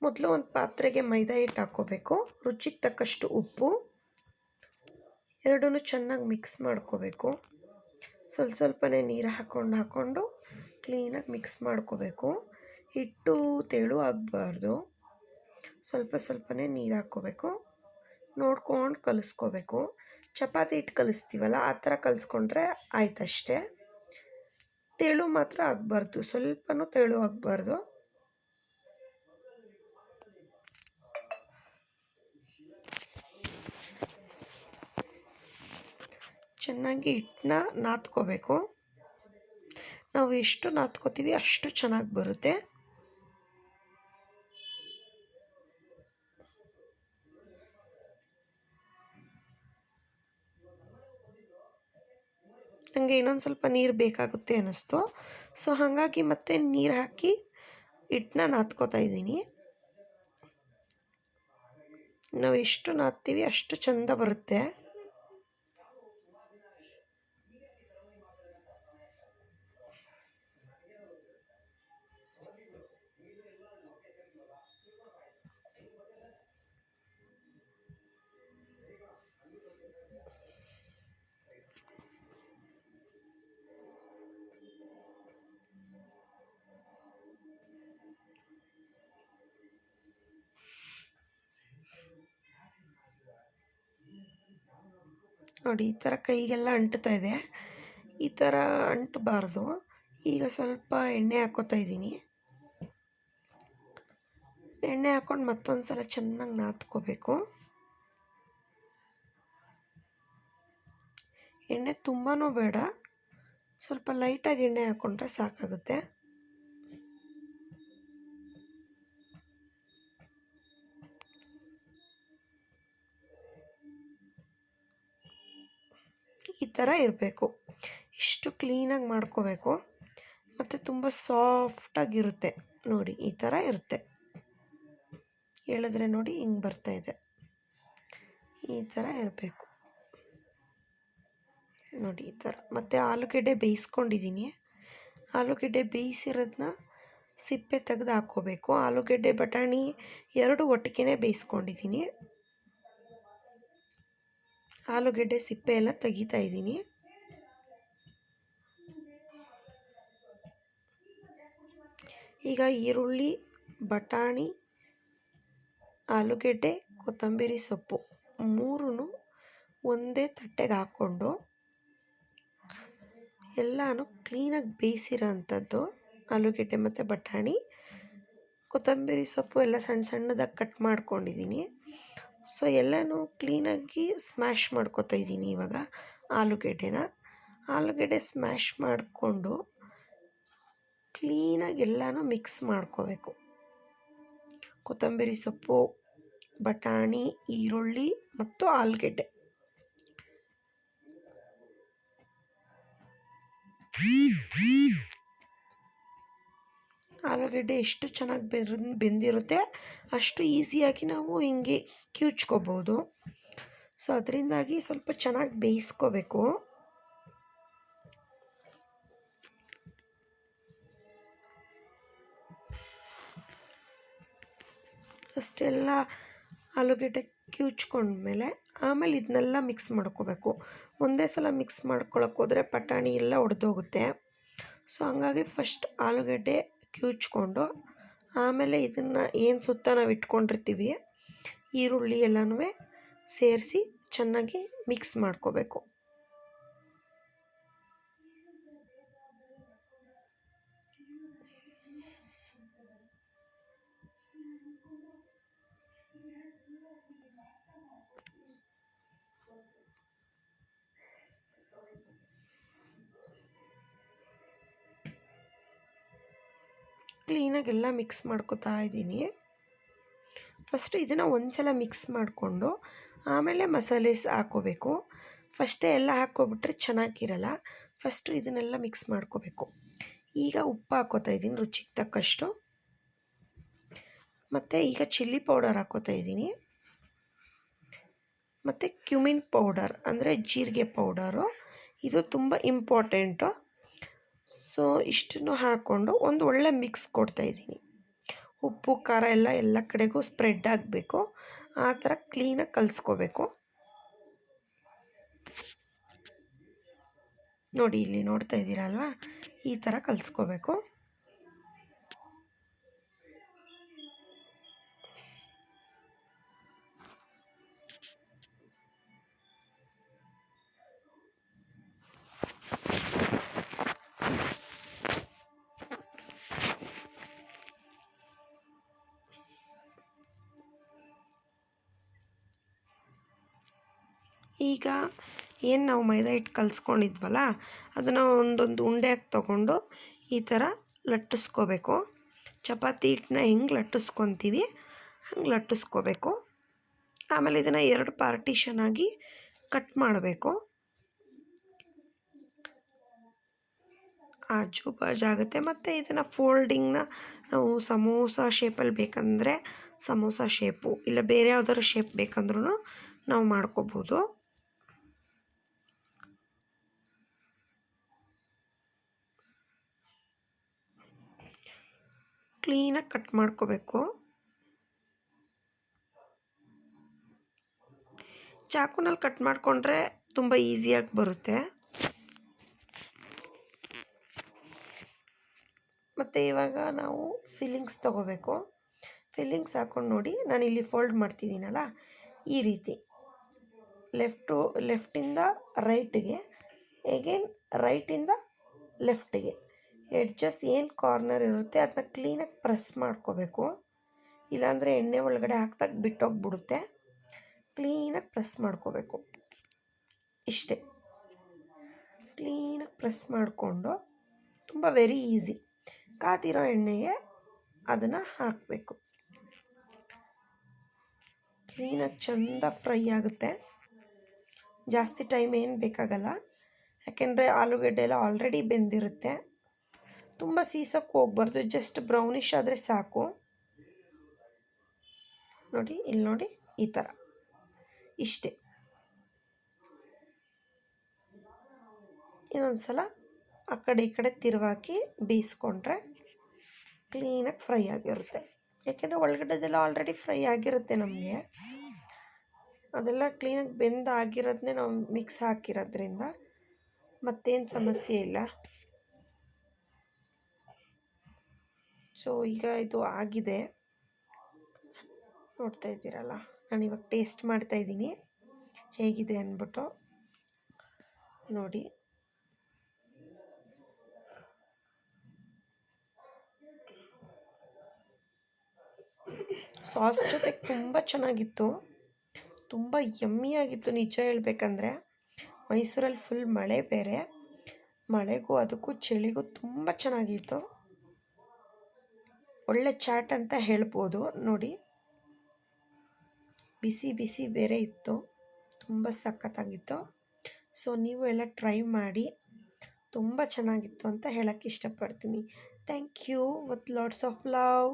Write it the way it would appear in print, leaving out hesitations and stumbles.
ಮೊದಲು ಒಂದು ಪಾತ್ರೆಗೆ ಮೈದಾ ಹಿಟ್ಟು ಹಾಕ್ಕೋಬೇಕು, ರುಚಿಗೆ ತಕ್ಕಷ್ಟು ಉಪ್ಪು, ಎರಡೂ ಚೆನ್ನಾಗಿ ಮಿಕ್ಸ್ ಮಾಡ್ಕೋಬೇಕು. ಸ್ವಲ್ಪನೇ ನೀರು ಹಾಕ್ಕೊಂಡು ಕ್ಲೀನಾಗಿ ಮಿಕ್ಸ್ ಮಾಡ್ಕೋಬೇಕು. ಹಿಟ್ಟು ತೆಳು ಆಗಬಾರ್ದು, ಸ್ವಲ್ಪನೇ ನೀರು ಹಾಕ್ಕೋಬೇಕು. ನೋಡ್ಕೊಂಡು ಕಲಿಸ್ಕೋಬೇಕು. ಚಪಾತಿ ಹಿಟ್ಟು ಕಲಿಸ್ತೀವಲ್ಲ ಆ ಥರ ಕಲಿಸ್ಕೊಂಡ್ರೆ ಆಯ್ತಷ್ಟೇ. ತೆಳು ಮಾತ್ರ ಆಗಬಾರ್ದು, ಸ್ವಲ್ಪನೂ ತೆಳು ಆಗಬಾರ್ದು. ಚೆನ್ನಾಗಿ ಹಿಟ್ಟನ್ನ ನಾದ್ಕೋಬೇಕು. ನಾವು ಎಷ್ಟು ನಾದ್ಕೋತೀವಿ ಅಷ್ಟು ಚೆನ್ನಾಗಿ ಬರುತ್ತೆ. ನನಗೆ ಇನ್ನೊಂದು ಸ್ವಲ್ಪ ನೀರು ಬೇಕಾಗುತ್ತೆ ಅನ್ನಿಸ್ತು, ಸೊ ಹಾಗಾಗಿ ಮತ್ತೆ ನೀರು ಹಾಕಿ ಹಿಟ್ಟನ್ನ ನಾದ್ಕೋತಾ ಇದ್ದೀನಿ. ನಾವು ಎಷ್ಟು ನಾದ್ತೀವಿ ಅಷ್ಟು ಚೆಂದ ಬರುತ್ತೆ. ನೋಡಿ, ಈ ಥರ ಕೈಗೆಲ್ಲ ಅಂಟ್ತಾ ಇದೆ. ಈ ಥರ ಅಂಟಬಾರ್ದು. ಈಗ ಸ್ವಲ್ಪ ಎಣ್ಣೆ ಹಾಕ್ಕೋತಾ ಇದ್ದೀನಿ. ಎಣ್ಣೆ ಹಾಕ್ಕೊಂಡು ಮತ್ತೊಂದು ಸಲ ಚೆನ್ನಾಗಿ ನಾದ್ಕೋಬೇಕು. ಎಣ್ಣೆ ತುಂಬಾ ಬೇಡ, ಸ್ವಲ್ಪ ಲೈಟಾಗಿ ಎಣ್ಣೆ ಹಾಕ್ಕೊಂಡ್ರೆ ಸಾಕಾಗುತ್ತೆ. ಈ ಥರ ಇರಬೇಕು. ಇಷ್ಟು ಕ್ಲೀನಾಗಿ ಮಾಡ್ಕೋಬೇಕು. ಮತ್ತು ತುಂಬ ಸಾಫ್ಟಾಗಿರುತ್ತೆ. ನೋಡಿ, ಈ ಥರ ಇರುತ್ತೆ. ಹೇಳಿದ್ರೆ ನೋಡಿ ಹಿಂಗೆ ಬರ್ತಾಯಿದೆ. ಈ ಥರ ಇರಬೇಕು ನೋಡಿ, ಈ ಥರ. ಮತ್ತು ಆಲೂಗೆಡ್ಡೆ ಬೇಯಿಸ್ಕೊಂಡಿದ್ದೀನಿ. ಆಲೂಗೆಡ್ಡೆ ಬೇಯಿಸಿರೋದನ್ನ ಸಿಪ್ಪೆ ತೆಗೆದು ಹಾಕ್ಕೋಬೇಕು. ಆಲೂಗೆಡ್ಡೆ ಬಟಾಣಿ ಎರಡು ಒಟ್ಟಿಗೆ ಬೇಯಿಸ್ಕೊಂಡಿದ್ದೀನಿ. ಆಲೂಗೆಡ್ಡೆ ಸಿಪ್ಪೆ ಎಲ್ಲ ತೆಗಿತಾ ಇದ್ದೀನಿ. ಈಗ ಈರುಳ್ಳಿ, ಬಟಾಣಿ, ಆಲೂಗೆಡ್ಡೆ, ಕೊತ್ತಂಬರಿ ಸೊಪ್ಪು ಮೂರೂ ಒಂದೇ ತಟ್ಟೆಗೆ ಹಾಕ್ಕೊಂಡು ಎಲ್ಲನೂ ಕ್ಲೀನಾಗಿ ಬೇಯಿಸಿರೋ ಅಂಥದ್ದು. ಆಲೂಗೆಡ್ಡೆ ಮತ್ತು ಬಟಾಣಿ, ಕೊತ್ತಂಬರಿ ಸೊಪ್ಪು ಎಲ್ಲ ಸಣ್ಣದಾಗಿ ಕಟ್ ಮಾಡ್ಕೊಂಡಿದ್ದೀನಿ. ಸೊ ಎಲ್ಲನೂ ಕ್ಲೀನಾಗಿ ಸ್ಮ್ಯಾಶ್ ಮಾಡ್ಕೊತಾ ಇದ್ದೀನಿ. ಇವಾಗ ಆಲೂಗೆಡ್ಡೆ ಸ್ಮ್ಯಾಶ್ ಮಾಡಿಕೊಂಡು ಕ್ಲೀನಾಗಿ ಎಲ್ಲನೂ ಮಿಕ್ಸ್ ಮಾಡ್ಕೋಬೇಕು. ಕೊತ್ತಂಬರಿ ಸೊಪ್ಪು, ಬಟಾಣಿ, ಈರುಳ್ಳಿ ಮತ್ತು ಆಲೂಗೆಡ್ಡೆ ಆಲೂಗೆಡ್ಡೆ ಎಷ್ಟು ಚೆನ್ನಾಗಿ ಬೆಂದಿರುತ್ತೆ ಅಷ್ಟು ಈಸಿಯಾಗಿ ನಾವು ಹಿಂಗೆ ಕಿವುಚ್ಕೋಬೋದು. ಸೊ ಅದರಿಂದಾಗಿ ಸ್ವಲ್ಪ ಚೆನ್ನಾಗಿ ಬೇಯಿಸ್ಕೋಬೇಕು. ಫಸ್ಟ್ ಎಲ್ಲ ಆಲೂಗೆಡ್ಡೆ ಕಿವುಚ್ಕೊಂಡ್ಮೇಲೆ ಆಮೇಲೆ ಇದನ್ನೆಲ್ಲ ಮಿಕ್ಸ್ ಮಾಡ್ಕೋಬೇಕು. ಒಂದೇ ಸಲ ಮಿಕ್ಸ್ ಮಾಡ್ಕೊಳಕ್ಕೋದ್ರೆ ಬಟಾಣಿ ಎಲ್ಲ ಒಡೆದೋಗುತ್ತೆ. ಸೊ ಹಂಗಾಗಿ ಫಸ್ಟ್ ಆಲೂಗೆಡ್ಡೆ ಕಿವುಚ್ಕೊಂಡು ಆಮೇಲೆ ಇದನ್ನು ಏನು ಸುತ್ತ ನಾವು ಇಟ್ಕೊಂಡಿರ್ತೀವಿ ಈರುಳ್ಳಿ ಎಲ್ಲನೂ ಸೇರಿಸಿ ಚೆನ್ನಾಗಿ ಮಿಕ್ಸ್ ಮಾಡ್ಕೋಬೇಕು. ಕ್ಲೀನಾಗೆಲ್ಲ ಮಿಕ್ಸ್ ಮಾಡ್ಕೊತಾ ಇದ್ದೀನಿ. ಫಸ್ಟ್ ಇದನ್ನು ಒಂದು ಸಲ ಮಿಕ್ಸ್ ಮಾಡಿಕೊಂಡು ಆಮೇಲೆ ಮಸಾಲೆ ಹಾಕ್ಕೋಬೇಕು. ಫಸ್ಟೇ ಎಲ್ಲ ಹಾಕ್ಕೊಬಿಟ್ರೆ ಚೆನ್ನಾಗಿರಲ್ಲ. ಫಸ್ಟು ಇದನ್ನೆಲ್ಲ ಮಿಕ್ಸ್ ಮಾಡ್ಕೋಬೇಕು. ಈಗ ಉಪ್ಪು ಹಾಕ್ಕೋತಾ ಇದ್ದೀನಿ ರುಚಿಗೆ ತಕ್ಕಷ್ಟು. ಮತ್ತು ಈಗ ಚಿಲ್ಲಿ ಪೌಡರ್ ಹಾಕ್ಕೋತಾ ಇದ್ದೀನಿ. ಮತ್ತು ಕ್ಯುಮಿನ್ ಪೌಡರ್ ಅಂದರೆ ಜೀರಿಗೆ ಪೌಡರು, ಇದು ತುಂಬ ಇಂಪಾರ್ಟೆಂಟು. ಸೊ ಇಷ್ಟನ್ನು ಹಾಕ್ಕೊಂಡು ಒಂದು ಒಳ್ಳೆ ಮಿಕ್ಸ್ ಕೊಡ್ತಾಯಿದ್ದೀನಿ. ಉಪ್ಪು ಖಾರ ಎಲ್ಲ ಕಡೆಗೂ ಸ್ಪ್ರೆಡ್ ಆಗಬೇಕು. ಆ ಥರ ಕ್ಲೀನಾಗಿ ಕಲಿಸ್ಕೋಬೇಕು. ನೋಡಿ ಇಲ್ಲಿ ನೋಡ್ತಾ ಇದ್ದೀರಲ್ವಾ, ಈ ಥರ ಕಲಿಸ್ಕೋಬೇಕು. ಈಗ ಏನು ನಾವು ಮೈದಾ ಹಿಟ್ಟು ಕಲಿಸ್ಕೊಂಡಿದ್ವಲ್ಲ, ಅದನ್ನು ಒಂದೊಂದು ಉಂಡೆಯಾಗಿ ತೊಗೊಂಡು ಈ ಥರ ಲಟ್ಟಿಸ್ಕೋಬೇಕು. ಚಪಾತಿ ಹಿಟ್ಟನ್ನ ಹೆಂಗೆ ಲಟ್ಟಿಸ್ಕೊತೀವಿ ಹಂಗೆ ಲಟ್ಟಿಸ್ಕೋಬೇಕು. ಆಮೇಲೆ ಇದನ್ನು 2 ಪಾರ್ಟಿಷನ್ ಆಗಿ ಕಟ್ ಮಾಡಬೇಕು. ಆಜು ಬಾಜು ಆಗುತ್ತೆ. ಮತ್ತು ಇದನ್ನು ಫೋಲ್ಡಿಂಗ್ನ ನಾವು ಸಮೋಸ ಶೇಪಲ್ಲಿ ಬೇಕಂದರೆ ಸಮೋಸ ಶೇಪು, ಇಲ್ಲ ಬೇರೆ ಯಾವ್ದಾದ್ರು ಶೇಪ್ ಬೇಕಂದ್ರೂ ನಾವು ಮಾಡ್ಕೋಬೋದು. ಕ್ಲೀನಾಗಿ ಕಟ್ ಮಾಡ್ಕೋಬೇಕು. ಚಾಕುನಲ್ಲಿ ಕಟ್ ಮಾಡಿಕೊಂಡ್ರೆ ತುಂಬ ಈಸಿಯಾಗಿ ಬರುತ್ತೆ. ಮತ್ತು ಇವಾಗ ನಾವು ಫಿಲ್ಲಿಂಗ್ಸ್ ತೊಗೋಬೇಕು. ಫಿಲ್ಲಿಂಗ್ಸ್ ಹಾಕ್ಕೊಂಡು ನೋಡಿ, ನಾನಿಲ್ಲಿ ಫೋಲ್ಡ್ ಮಾಡ್ತಿದ್ದೀನಲ್ಲ ಈ ರೀತಿ ಲೆಫ್ಟಿಂದ ರೈಟಿಗೆ, ಎಗೇನ್ ರೈಟಿಂದ ಲೆಫ್ಟಿಗೆ ಎಡ್ಜಸ್ ಏನು ಕಾರ್ನರ್ ಇರುತ್ತೆ ಅದನ್ನ ಕ್ಲೀನಾಗಿ ಪ್ರೆಸ್ ಮಾಡ್ಕೋಬೇಕು. ಇಲ್ಲಾಂದರೆ ಎಣ್ಣೆ ಒಳಗಡೆ ಹಾಕ್ದಾಗ ಬಿಟ್ಟೋಗ್ಬಿಡುತ್ತೆ. ಕ್ಲೀನಾಗಿ ಪ್ರೆಸ್ ಮಾಡ್ಕೋಬೇಕು. ಇಷ್ಟೇ, ಕ್ಲೀನಾಗಿ ಪ್ರೆಸ್ ಮಾಡಿಕೊಂಡು ತುಂಬ ವೆರಿ ಈಸಿ. ಕಾದಿರೋ ಎಣ್ಣೆಗೆ ಅದನ್ನು ಹಾಕಬೇಕು. ಕ್ಲೀನಾಗಿ ಚೆಂದ ಫ್ರೈ ಆಗುತ್ತೆ. ಜಾಸ್ತಿ ಟೈಮ್ ಏನು ಬೇಕಾಗಲ್ಲ, ಯಾಕೆಂದರೆ ಆಲೂಗಡ್ಡೆ ಎಲ್ಲ ಆಲ್ರೆಡಿ ಬೆಂದಿರುತ್ತೆ. ತುಂಬ ಸೀಸಕ್ಕೆ ಹೋಗ್ಬಾರ್ದು, ಜಸ್ಟ್ ಬ್ರೌನಿಷ್ ಆದರೆ ಸಾಕು. ನೋಡಿ ಇಲ್ಲಿ ನೋಡಿ, ಈ ಥರ ಇಷ್ಟೇ. ಇನ್ನೊಂದು ಸಲ ಆ ಕಡೆ ಈ ಕಡೆ ತಿರುವಾಕಿ ಬೇಯಿಸ್ಕೊಂಡ್ರೆ ಕ್ಲೀನಾಗಿ ಫ್ರೈ ಆಗಿರುತ್ತೆ. ಯಾಕೆಂದರೆ ಒಳಗಡೆದೆಲ್ಲ ಆಲ್ರೆಡಿ ಫ್ರೈ ಆಗಿರುತ್ತೆ. ನಮಗೆ ಅದೆಲ್ಲ ಕ್ಲೀನಾಗಿ ಬೆಂದಾಗಿರೋದನ್ನೇ ನಾವು ಮಿಕ್ಸ್ ಹಾಕಿರೋದ್ರಿಂದ ಮತ್ತೇನು ಸಮಸ್ಯೆ ಇಲ್ಲ. ಸೊ ಈಗ ಇದು ಆಗಿದೆ, ನೋಡ್ತಾ ಇದ್ದೀರಲ್ಲ. ನಾನಿವಾಗ ಟೇಸ್ಟ್ ಮಾಡ್ತಾಯಿದ್ದೀನಿ ಹೇಗಿದೆ ಅಂದ್ಬಿಟ್ಟು. ನೋಡಿ, ಸಾಸ್ ಜೊತೆಗೆ ತುಂಬ ಚೆನ್ನಾಗಿತ್ತು, ತುಂಬ ಯಮ್ಮಿಯಾಗಿತ್ತು ನಿಜ ಹೇಳ್ಬೇಕಂದ್ರೆ. ಮೈಸೂರಲ್ಲಿ ಫುಲ್ ಮಳೆ ಬೇರೆ, ಮಳೆಗೂ ಅದಕ್ಕೂ ಚಳಿಗೂ ತುಂಬ ಚೆನ್ನಾಗಿತ್ತು. ಒಳ್ಳೆ ಚಾಟ್ ಅಂತ ಹೇಳ್ಬೋದು. ನೋಡಿ, ಬಿಸಿ ಬಿಸಿ ಬೇರೆ ಇತ್ತು, ತುಂಬ ಸಖತ್ತಾಗಿತ್ತು. ಸೊ ನೀವು ಎಲ್ಲ ಟ್ರೈ ಮಾಡಿ, ತುಂಬ ಚೆನ್ನಾಗಿತ್ತು ಅಂತ ಹೇಳೋಕ್ಕೆ ಇಷ್ಟಪಡ್ತೀನಿ. Thank you with lots of love.